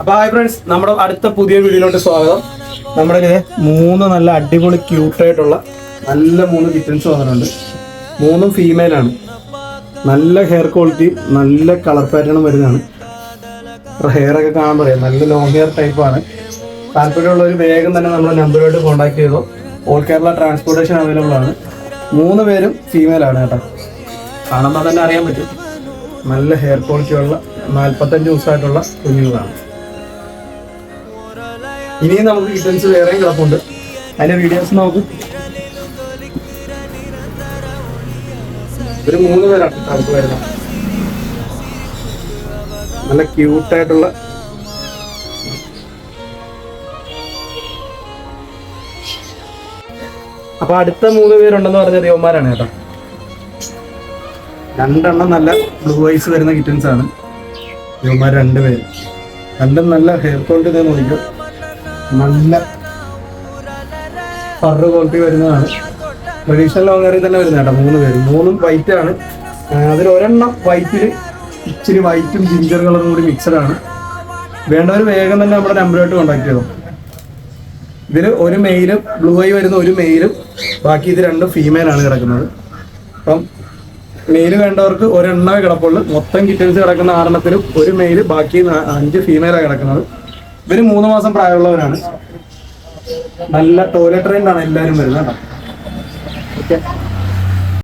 അപ്പോൾ hi friends, നമ്മുടെ അടുത്ത പുതിയ വീഡിയോയിലോട്ട് സ്വാഗതം. നമ്മുടെ കയ്യിൽ 3 നല്ല അടിപൊളി ക്യൂട്ടായിട്ടുള്ള നല്ല 3 കിറ്റൻസ് വന്നിട്ടുണ്ട്. 3 ഫീമെയിലാണ്. നല്ല ഹെയർ ക്വാളിറ്റി, നല്ല കളർ പാറ്റേണും വരുന്നതാണ്. ഹെയർ ഒക്കെ കാണാൻ പറയാം, നല്ല ലോങ് ഹെയർ ടൈപ്പാണ്. താല്പര്യമുള്ളവർ വേഗം തന്നെ നമ്മുടെ നമ്പറുമായിട്ട് കോൺടാക്ട് ചെയ്തോ. ഓൾ കേരള ട്രാൻസ്പോർട്ടേഷൻ അവൈലബിൾ ആണ്. 3 പേരും ഫീമെയിലാണ് കേട്ടോ. കാണുമ്പോൾ തന്നെ അറിയാൻ പറ്റും. നല്ല ഹെയർ ക്വാളിറ്റിയുള്ള 45 ദിവസമായിട്ടുള്ള കുഞ്ഞുങ്ങളാണ്. ഇനിയും നമുക്ക് കിറ്റൻസ് വേറെയും കിടപ്പുണ്ട്. അതിന്റെ വീഡിയോസ് നോക്കും. ഒരു 3 പേരാണ് നമുക്ക് വരുന്നത്. നല്ല ക്യൂട്ടായിട്ടുള്ള അപ്പൊ അടുത്ത 3 പേരുണ്ടെന്ന് പറഞ്ഞ ദേവന്മാരാണ് കേട്ടോ. 2 എണ്ണം നല്ല ബ്ലൂ ഐസ് വരുന്ന കിറ്റൻസ് ആണ്. ദേവന്മാർ 2 പേര്. 2 നല്ല ഹെയർ ക്വാളിറ്റി നോക്കിയോ. നല്ല ഫർ ക്വാളിറ്റി വരുന്നതാണ്. ട്രഡീഷണൽ ലോങ് ഹെയറിൽ തന്നെ വരുന്ന കേട്ടോ. 3 പേര്. 3ഉം വൈറ്റ് ആണ്. അതിൽ ഒരെണ്ണം വൈറ്റിൽ ഇച്ചിരി വൈറ്റും ജിഞ്ചർ കളറും കൂടി മിക്സഡ് ആണ്. വേണ്ടവർ വേഗം തന്നെ നമ്മുടെ നമ്പറുമായിട്ട് കോൺടാക്ട് ചെയ്തോ. ഇതിൽ ഒരു മെയിലും ബ്ലൂ ഐ വരുന്ന ഒരു മെയിലും ബാക്കി ഇത് 2 ഫീമെയിലാണ് കിടക്കുന്നത്. അപ്പം മെയില് വേണ്ടവർക്ക് ഒരെണ്ണമേ കിടപ്പുള്ളൂ. മൊത്തം കിറ്റൻസ് കിടക്കുന്ന 6 ഒരു മെയില്, ബാക്കി 5 ഫീമെയിലാണ് കിടക്കുന്നത്. ഇവര് 3 മാസം പ്രായമുള്ളവരാണ്. നല്ല ടോയ്ലറ്റ് ട്രെയിൻഡ് ആണ് എല്ലാവരും വരുന്നത് കേട്ടോ. ഓക്കെ.